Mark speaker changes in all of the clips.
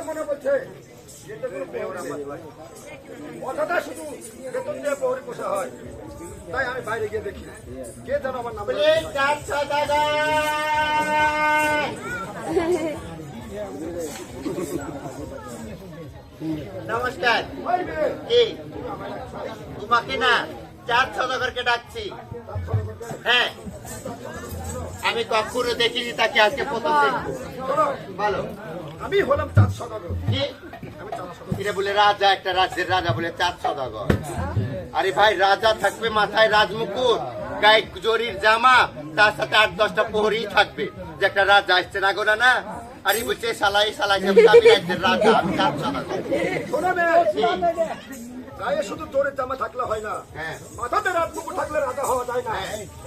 Speaker 1: মনে বলছে কথাটা শুধু বেতন দিয়ে প্রহরী পোষা হয়, তাই আমি বাইরে গিয়ে দেখি কে যেন আমার নাম।
Speaker 2: নমস্কার। তোমাকে না চাঁদ সদাগরকে ডাকছি। হ্যাঁ, আমি কখনো দেখিনি তাকে, আজকে প্রথম দেখবো। বলো।
Speaker 1: আমি হলাম চাঁদ সদাগর।
Speaker 2: কি এটা বলে রাজা, একটা রাজ্যের রাজা বলে চাঁদ সদাগর? আরে ভাই, রাজা থাকবে মাথায় রাজমুকুট, গায়ে জরির জামা, তার সাথে 8-10টা প্রহরী থাকবে, যে একটা রাজা আসছে না গোনা না। আরে বলছে সালাই সালাই রাজা, আমি চাঁদ সদাগর।
Speaker 1: গায়ে শুধু তোরের জামা থাকলে হয় না, মাথাতে রাজমুকুট থাকলে রাজা হওয়া যায় না।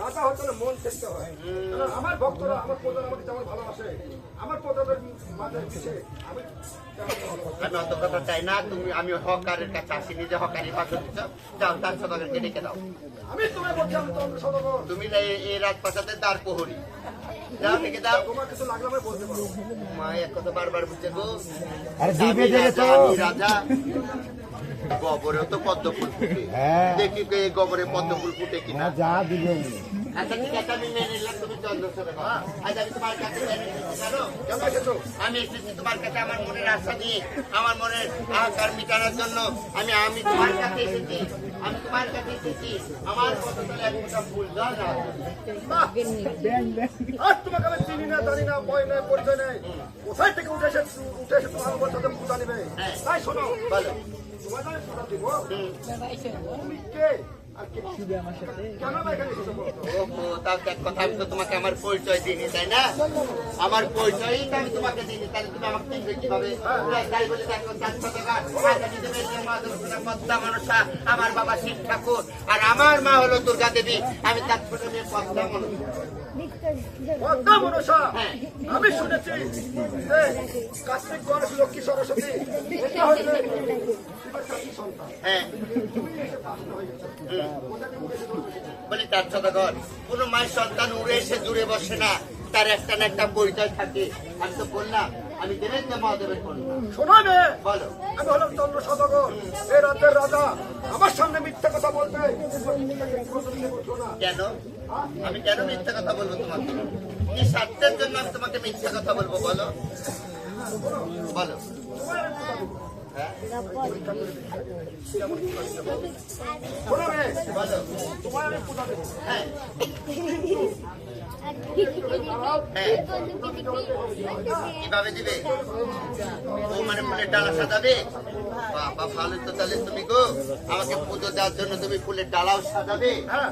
Speaker 1: রাজা হতে হলে মন থাকতে হয়। আমার ভক্তরা, আমার প্রজারা আমাকে যেমন ভালোবাসে, আমার প্রজাদের মাঝে মিশে আমি
Speaker 2: অত কথা চাই না। আমি হকারের কাছে আসিনি যে হকারি ভাষণ দিচ্ছ। যাও, চাঁদ সদাগরকে ডেকে দাও।
Speaker 1: আমি তোমায় বলছি আমি চন্দ্র সদাগর।
Speaker 2: তুমি এই রাজপ্রাসাদের দ্বার প্রহরী, যাও ডেকে দাও।
Speaker 1: তোমার কিছু লাগলে আমি বলতে পারবো।
Speaker 2: মা এক কথা বারবার বুঝছে গো।
Speaker 3: আমি
Speaker 2: রাজা। গোবরেও তো পদ্ম ফুল ফুটে, দেখি গোবরে পদ্ম ফুল ফুটে কিনা।
Speaker 3: যা দিবেন।
Speaker 2: আচ্ছা ঠিক আছে, আমি মেনে নিলাম তুমি চন্দ্র সদাগর। আজ আমি তোমার কাছে আমি এসেছি তোমার কাছে আমার মনের আশা নিয়ে, আমার মনের আহাকার মিটানোর জন্য। আমি তোমার কাছে এসেছি, আমি তোমার কাছে এসেছি। আমার পছন্দের এক ফোঁটা ফুল দাও না।
Speaker 1: আর তোমাকে আমি চিনি না, জানি না, ভয় নেই, পরিচয় নেই। কোথায় থেকে উঠে এসে তোমার আমার সাথে পূজা নেবে। তাই শোনো,
Speaker 2: বলো।
Speaker 1: তোমার আমি পূজা দিব। তুমি কে? কেন বা এখানে এসেছো বলো তো?
Speaker 2: ওহো, তাও এক কথা, আমি তো তোমাকে আমার পরিচয় দিইনি, তাই না? আমার পরিচয়ই তো আমি তোমাকে দিইনি, তাহলে তুমি আমাকে চিনবে কিভাবে? তাই বলে দেখো, চাঁদ সদাগর, পদ্মা মনসা, আমার বাবা শিব ঠাকুর, আর আমার মা হলো দুর্গা দেবী। আমি তার ছোট মেয়ে পদ্মা মনসা।
Speaker 1: পদ্মা মনসা, আমি শুনেছি যে কার্তিক গণেশ লক্ষ্মী সরস্বতী এটা হচ্ছে শিবের কাকি সন্তান।
Speaker 2: হ্যাঁ, বলি চাঁদ সদাগর, কোন মায়ের সন্তান উড়ে এসে জুড়ে বসে না, তার একটা না একটা পরিচয় থাকে। আমি তো বললাম আমি দেবেন্দ্র মহাদেবের কন্যা।
Speaker 1: শোনো রে,
Speaker 2: বলো।
Speaker 1: আমি হলাম চন্দ্র সদাগর, এই রাজ্যের রাজা। আমার সামনে মিথ্যা কথা বলবে
Speaker 2: কেন? আমি কেন মিথ্যা কথা বলবো তোমাকে? কি স্বার্থের জন্য আমি তোমাকে মিথ্যা কথা বলবো বলো? বলো। হ্যাঁ,
Speaker 1: শোনো রে,
Speaker 2: বলো।
Speaker 1: তোমার আমি পূজা দেবো।
Speaker 2: হ্যাঁ, কিভাবে দিবে? ও মানে ফুলের ডালা সাজাবে? বাবা, ভালো তো। তাহলে তুমি গো আমাকে পুজো দেওয়ার জন্য তুমি ফুলের ডালাও সাজাবে?
Speaker 1: হ্যাঁ।